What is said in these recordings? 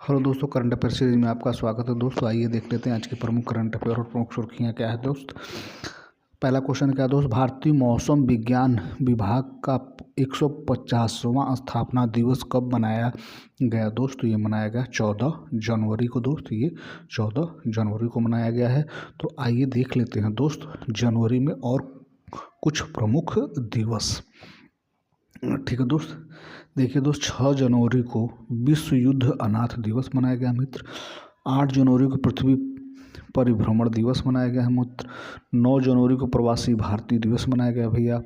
Hello दोस्तों, current affair series में आपका स्वागत है। दोस्तों आइए देख लेते हैं आज के प्रमुख करंट अफेयर और प्रमुख सुर्खियां क्या है दोस्त। पहला क्वेश्चन क्या है दोस्त, भारतीय मौसम विज्ञान विभाग का 150वां स्थापना दिवस कब मनाया गया दोस्त। ये मनाया गया 14 जनवरी को दोस्त। ये 14 जनवरी को मनाया गया है। तो आइए देख लेते हैं दोस्त जनवरी में और कुछ प्रमुख दिवस। ठीक है दोस्त, देखिए दोस्त 6 जनवरी को विश्व युद्ध अनाथ दिवस मनाया गया मित्र। 8 जनवरी को पृथ्वी परिभ्रमण दिवस मनाया गया है मित्र। 9 जनवरी को प्रवासी भारतीय दिवस मनाया गया भैया।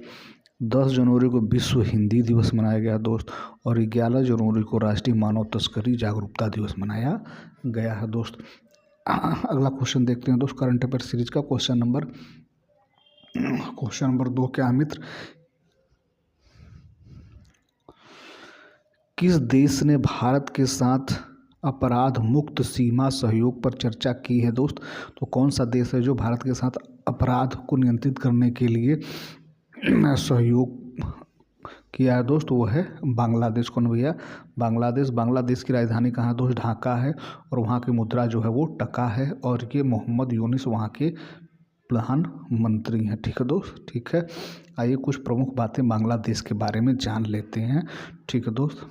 10 जनवरी को विश्व हिंदी दिवस मनाया गया दोस्त। और 11 जनवरी को राष्ट्रीय मानव तस्करी जागरूकता दिवस मनाया गया है दोस्त। अगला क्वेश्चन देखते हैं दोस्त करंट अफेयर सीरीज का। क्वेश्चन नंबर 2 क्या है मित्र, किस देश ने भारत के साथ अपराध मुक्त सीमा सहयोग पर चर्चा की है दोस्त। तो कौन सा देश है जो भारत के साथ अपराध को नियंत्रित करने के लिए सहयोग किया है दोस्त, वो है बांग्लादेश। कौन भैया, बांग्लादेश। बांग्लादेश की राजधानी कहाँ दोस्त, ढाका है। और वहाँ की मुद्रा जो है वो टका है। और ये मोहम्मद यूनिस वहाँ के प्रधानमंत्री हैं। ठीक है दोस्त, ठीक है। आइए कुछ प्रमुख बातें बांग्लादेश के बारे में जान लेते हैं। ठीक है दोस्त,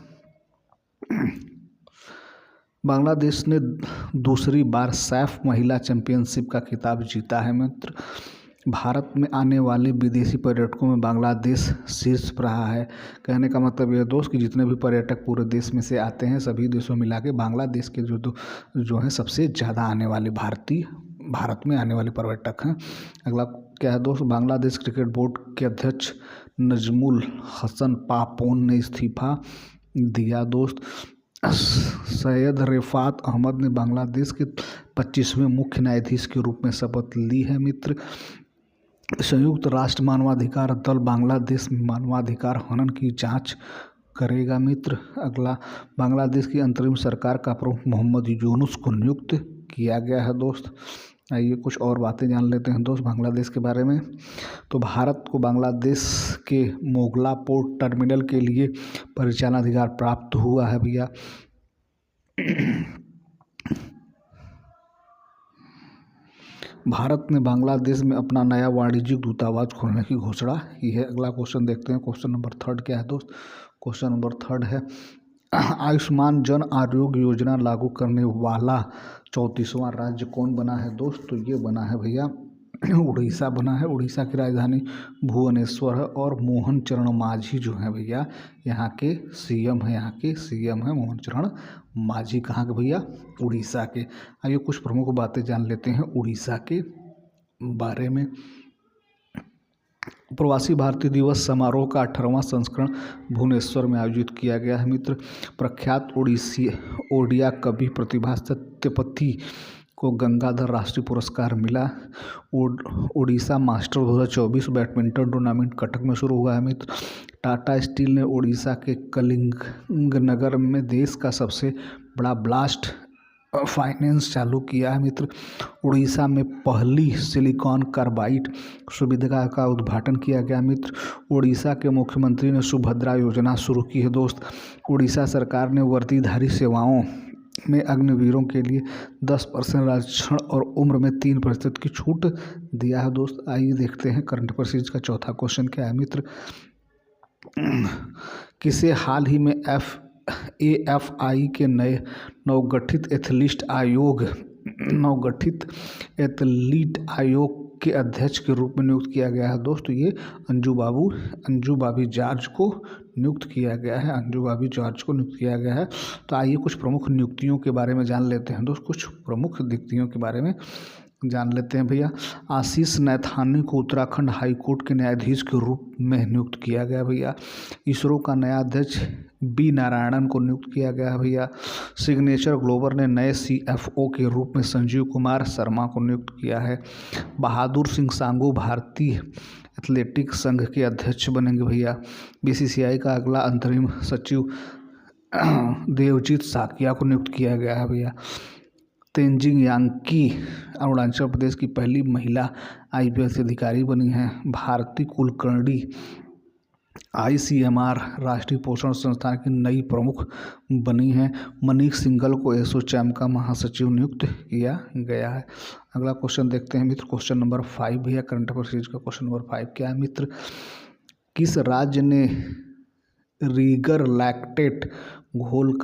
बांग्लादेश ने दूसरी बार सैफ महिला चैंपियनशिप का खिताब जीता है मित्र। भारत में आने वाले विदेशी पर्यटकों में बांग्लादेश शीर्ष पर रहा है। कहने का मतलब यह दोस्त कि जितने भी पर्यटक पूरे देश में से आते हैं, सभी देशों मिला के बांग्लादेश के जो हैं सबसे ज़्यादा आने वाले भारत में आने वाले पर्यटक हैं। अगला क्या है दोस्त, बांग्लादेश क्रिकेट बोर्ड के अध्यक्ष नजमुल हसन पापोन ने इस्तीफा दिया दोस्त। सैयद रिफात अहमद ने बांग्लादेश के 25वें मुख्य न्यायाधीश के रूप में शपथ ली है मित्र। संयुक्त राष्ट्र मानवाधिकार दल बांग्लादेश में मानवाधिकार हनन की जांच करेगा मित्र। अगला, बांग्लादेश की अंतरिम सरकार का प्रमुख मोहम्मद यूनुस को नियुक्त किया गया है दोस्त। आइए कुछ और बातें जान लेते हैं दोस्त बांग्लादेश के बारे में। तो भारत को बांग्लादेश के मोगला पोर्ट टर्मिनल के लिए परिचालन प्राप्त हुआ है भैया। भारत ने बांग्लादेश में अपना नया वाणिज्यिक दूतावास खोलने की घोषणा की है। अगला क्वेश्चन देखते हैं। क्वेश्चन नंबर 3 क्या है दोस्त। क्वेश्चन नंबर 3 है, आयुष्मान जन आरोग्य योजना लागू करने वाला 34वां राज्य कौन बना है दोस्त। तो ये बना है भैया उड़ीसा बना है। उड़ीसा की राजधानी भुवनेश्वर है। और मोहन चरण मांझी जो है भैया यहाँ के सीएम है मोहन चरण मांझी। कहाँ के भैया, उड़ीसा के। आइए कुछ प्रमुख बातें जान लेते हैं उड़ीसा के बारे में। प्रवासी भारतीय दिवस समारोह का 18वां संस्करण भुवनेश्वर में आयोजित किया गया है मित्र। प्रख्यात ओडिया कवि प्रतिभा सत्यपथी को गंगाधर राष्ट्रीय पुरस्कार मिला। Odisha master 2024 badminton tournament Cuttack में शुरू हुआ है मित्र। टाटा स्टील ने ओडिशा के कलिंगनगर में देश का सबसे बड़ा ब्लास्ट फाइनेंस चालू किया है मित्र। उड़ीसा में पहली सिलिकॉन कार्बाइड सुविधा का उद्घाटन किया गया मित्र। उड़ीसा के मुख्यमंत्री ने सुभद्रा योजना शुरू की है दोस्त। उड़ीसा सरकार ने वर्दीधारी सेवाओं में अग्निवीरों के लिए 10% आरक्षण और उम्र में 3% की छूट दिया है दोस्त। आइए देखते हैं करंट अफेयर सीरीज का चौथा क्वेश्चन क्या है मित्र, किसे हाल ही में AFI के नए नवगठित एथलीट आयोग के अध्यक्ष के रूप में नियुक्त किया गया है दोस्त। ये अंजू बाबी जॉर्ज को नियुक्त किया गया है। तो आइए कुछ प्रमुख नियुक्तियों के बारे में जान लेते हैं दोस्त। कुछ प्रमुख नियुक्तियों के बारे में जान लेते हैं भैया। आशीष नैथानी को उत्तराखंड हाई कोर्ट के न्यायाधीश के रूप में नियुक्त किया गया भैया। इसरो का नया अध्यक्ष B नारायणन को नियुक्त किया गया है भैया। सिग्नेचर ग्लोबल ने नए CFO के रूप में संजीव कुमार शर्मा को नियुक्त किया है। बहादुर सिंह सांगू भारतीय एथलेटिक्स संघ के अध्यक्ष बनेंगे भैया। BCCI का अगला अंतरिम सचिव देवजीत साकिया को नियुक्त किया गया है भैया। तेंजिंग यांकी अरुणाचल प्रदेश की पहली महिला IPS अधिकारी बनी हैं। भारती कुलकर्णी ICMR राष्ट्रीय पोषण संस्थान की नई प्रमुख बनी हैं। मनीष सिंघल को एसोचैम का महासचिव नियुक्त किया गया है। अगला क्वेश्चन देखते हैं मित्र, क्वेश्चन नंबर 5 भी है करंट अफेयर सीरीज का। क्वेश्चन नंबर 5 क्या है मित्र, किस राज्य ने रीगर लैक्टेट घोल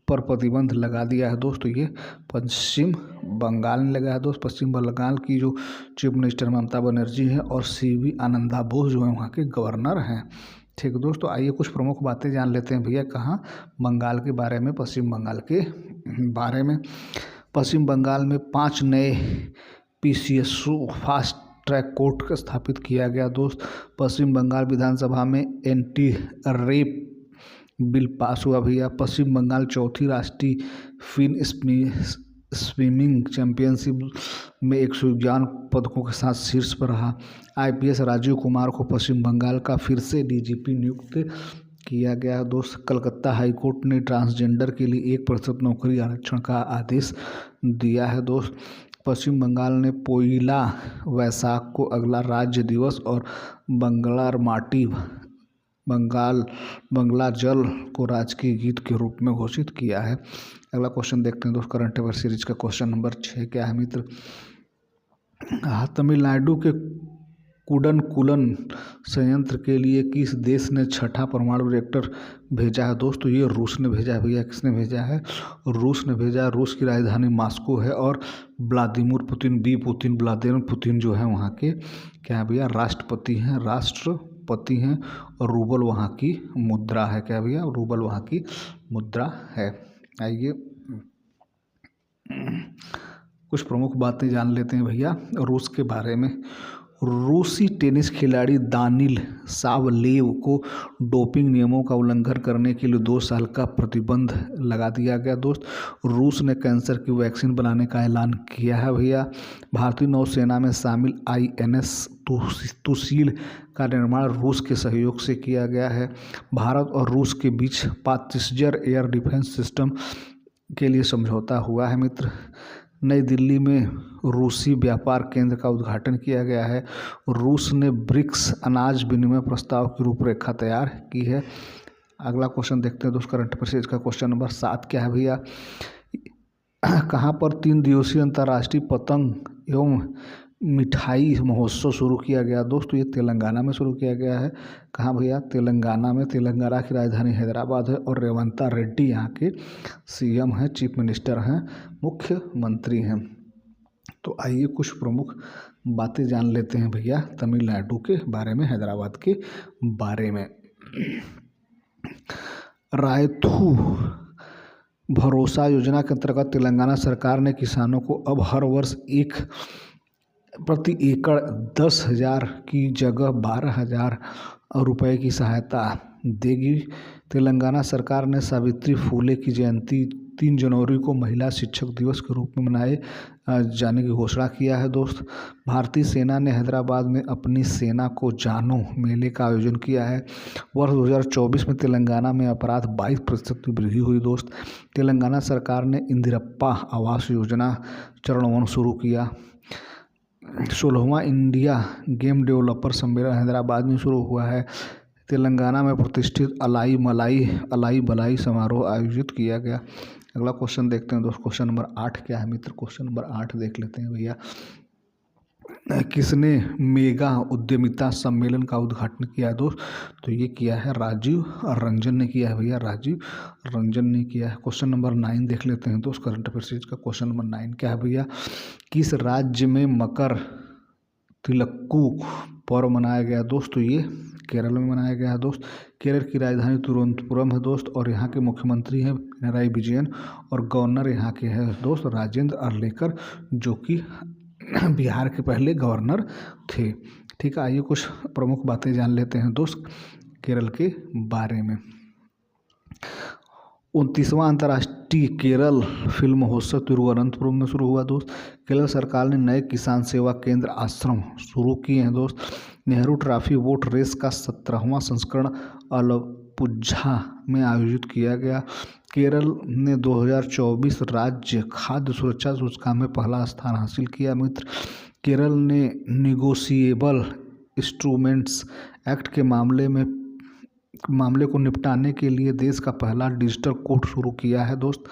पर प्रतिबंध लगा दिया है दोस्तों? ये पश्चिम बंगाल ने लगाया दोस्त। पश्चिम बंगाल की जो चीफ मिनिस्टर ममता बनर्जी है और CV आनंदा बोस जो है वहाँ के गवर्नर हैं। ठीक है दोस्तों, आइए कुछ प्रमुख बातें जान लेते हैं भैया। कहाँ? बंगाल के बारे में, पश्चिम बंगाल के बारे में। पश्चिम बंगाल में 5 नए PCSO फास्ट ट्रैक कोर्ट स्थापित किया गया दोस्त। पश्चिम बंगाल विधानसभा में एंटी रेप बिल पास हुआ भैया। पश्चिम बंगाल चौथी राष्ट्रीय फिन स्विमिंग चैंपियनशिप में 151 पदकों के साथ शीर्ष पर रहा। IPS राजीव कुमार को पश्चिम बंगाल का फिर से DGP नियुक्त किया गया दोस्त। कलकत्ता हाईकोर्ट ने ट्रांसजेंडर के लिए 1% नौकरी आरक्षण का आदेश दिया है दोस्त। पश्चिम बंगाल ने पोइला वैसाख को अगला राज्य दिवस और बंगला जल को राजकीय गीत के रूप में घोषित किया है। अगला क्वेश्चन देखते हैं दोस्त, करंट अफेयर सीरीज का। क्वेश्चन नंबर 6 क्या है मित्र, तमिलनाडु के कुडनकुलन संयंत्र के लिए किस देश ने छठा परमाणु रिएक्टर भेजा है दोस्तों? ये रूस ने भेजा है भैया। किसने भेजा है? रूस ने भेजा है। रूस की राजधानी मॉस्को है और व्लादिमीर पुतिन जो है वहाँ के क्या है भैया? राष्ट्रपति हैं और रूबल वहाँ की मुद्रा है। क्या भैया? रूबल वहाँ की मुद्रा है। आइए कुछ प्रमुख बातें जान लेते हैं भैया रूस के बारे में। रूसी टेनिस खिलाड़ी दानिल सावलेव को डोपिंग नियमों का उल्लंघन करने के लिए 2 साल का प्रतिबंध लगा दिया गया दोस्त। रूस ने कैंसर की वैक्सीन बनाने का ऐलान किया है भैया। भारतीय नौसेना में शामिल INS तुसील का निर्माण रूस के सहयोग से किया गया है। भारत और रूस के बीच पातिस्जर एयर डिफेंस सिस्टम के लिए समझौता हुआ है मित्र। नई दिल्ली में रूसी व्यापार केंद्र का उद्घाटन किया गया है। रूस ने ब्रिक्स अनाज विनिमय प्रस्ताव की रूपरेखा तैयार की है। अगला क्वेश्चन देखते हैं दोस्त, करंट अफेयर का। क्वेश्चन नंबर 7 क्या है भैया, कहाँ पर 3 दिवसीय अंतर्राष्ट्रीय पतंग एवं मिठाई महोत्सव शुरू किया गया दोस्तों? ये तेलंगाना में शुरू किया गया है। कहाँ भैया? तेलंगाना में। तेलंगाना की राजधानी हैदराबाद है और रेवंता रेड्डी यहाँ के CM हैं, चीफ मिनिस्टर हैं, मुख्यमंत्री हैं। तो आइए कुछ प्रमुख बातें जान लेते हैं भैया तमिलनाडु के बारे में, हैदराबाद के बारे में। रायथू भरोसा योजना के अंतर्गत तेलंगाना सरकार ने किसानों को अब हर वर्ष प्रति एकड़ 10,000 की जगह 12,000 रुपये की सहायता देगी। तेलंगाना सरकार ने सावित्री फुले की जयंती 3 जनवरी को महिला शिक्षक दिवस के रूप में मनाए जाने की घोषणा किया है दोस्त। भारतीय सेना ने हैदराबाद में अपनी सेना को जानो मेले का आयोजन किया है। वर्ष 2024 में तेलंगाना में अपराध 22% की वृद्धि हुई दोस्त। तेलंगाना सरकार ने इंदिरप्पा आवास योजना चरण 1 शुरू किया। 16वां इंडिया गेम डेवलपर सम्मेलन हैदराबाद में शुरू हुआ है। तेलंगाना में प्रतिष्ठित अलाई बलाई समारोह आयोजित किया गया। अगला क्वेश्चन देखते हैं दोस्त, क्वेश्चन नंबर 8 क्या है मित्र? क्वेश्चन नंबर 8 देख लेते हैं भैया। किसने मेगा उद्यमिता सम्मेलन का उद्घाटन किया है दोस्त? तो ये किया है राजीव रंजन ने किया है भैया, राजीव रंजन ने किया है। क्वेश्चन नंबर 9 देख लेते हैं दोस्त, करंट अफेयर सीरीज का। क्वेश्चन नंबर 9 क्या है भैया, किस राज्य में मकर तिलक्कू पर्व मनाया गया दोस्त? तो ये केरल में मनाया गया है दोस्त। केरल की राजधानी तिरुवनंतपुरम है दोस्त और यहाँ के मुख्यमंत्री हैं पिनराई विजयन और गवर्नर यहाँ के हैं दोस्त राजेंद्र अर्लेकर, जो कि बिहार के पहले गवर्नर थे। ठीक है, आइए कुछ प्रमुख बातें जान लेते हैं दोस्त केरल के बारे में। 29वां अंतर्राष्ट्रीय केरल फिल्म महोत्सव तिरुवनंतपुरम में शुरू हुआ दोस्त। केरल सरकार ने नए किसान सेवा केंद्र आश्रम शुरू किए हैं दोस्त। नेहरू ट्रॉफी बोट रेस का 17वां संस्करण अलपुझा में आयोजित किया गया। केरल ने 2024 राज्य खाद्य सुरक्षा सूचकांक में पहला स्थान हासिल किया मित्र। केरल ने निगोशिएबल इंस्ट्रूमेंट्स एक्ट के मामले में मामले को निपटाने के लिए देश का पहला डिजिटल कोर्ट शुरू किया है दोस्त।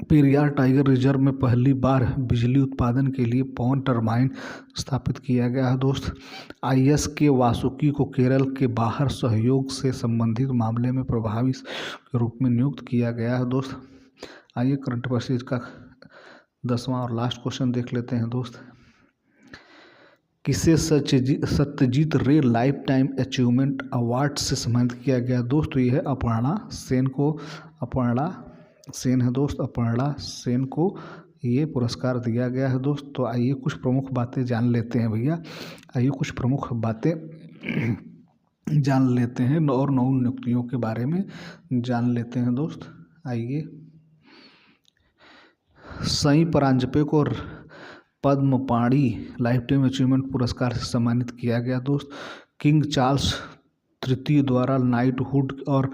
पेरियार टाइगर रिजर्व में पहली बार बिजली उत्पादन के लिए पवन टरबाइन स्थापित किया गया है दोस्त। आईएएस के वासुकी को केरल के बाहर सहयोग से संबंधित मामले में प्रभारी के रूप में नियुक्त किया गया है दोस्त। आइए करंट अफेयर्स का 10वां और लास्ट क्वेश्चन देख लेते हैं दोस्त। किसे सत्यजीत रे लाइफ टाइम अचीवमेंट अवार्ड से सम्मानित किया गया दोस्त? तो ये है अपर्णा सेन को। अपर्णा सेन है दोस्त, अपर्णा सेन को ये पुरस्कार दिया गया है दोस्त। तो आइए कुछ प्रमुख बातें जान लेते हैं भैया। आइए कुछ प्रमुख बातें जान लेते हैं और 9 नियुक्तियों के बारे में जान लेते हैं दोस्त। आइए, सई परांजपे को पद्मपाणि लाइफ टाइम अचीवमेंट पुरस्कार से सम्मानित किया गया दोस्त। किंग चार्ल्स तृतीय द्वारा नाइटहुड और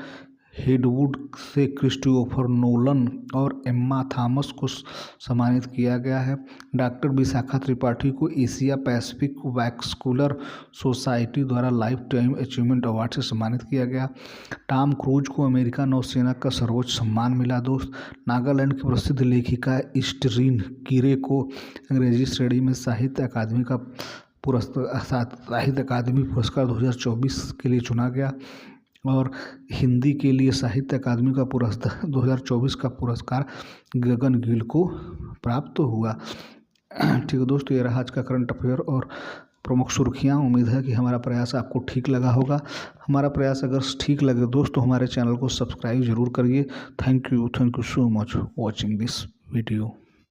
हेडवुड से क्रिस्टोफर नोलन और एम्मा थॉमस को सम्मानित किया गया है। डॉक्टर विशाखा त्रिपाठी को एशिया पैसिफिक वैस्कुलर सोसाइटी द्वारा लाइफ टाइम अचीवमेंट अवार्ड से सम्मानित किया गया। टॉम क्रूज को अमेरिका नौसेना का सर्वोच्च सम्मान मिला दोस्त। नागालैंड की प्रसिद्ध लेखिका इस्टरीन किरे को अंग्रेजी श्रेणी में साहित्य अकादमी पुरस्कार 2024 के लिए चुना गया। और हिंदी के लिए साहित्य अकादमी का पुरस्कार 2024 का पुरस्कार गगन गिल को प्राप्त हुआ। ठीक है दोस्तों, ये रहा आज का करंट अफेयर और प्रमुख सुर्खियाँ। उम्मीद है कि हमारा प्रयास आपको ठीक लगा होगा। हमारा प्रयास अगर ठीक लगे दोस्तों, हमारे चैनल को सब्सक्राइब जरूर करिए। Thank you so much watching this video.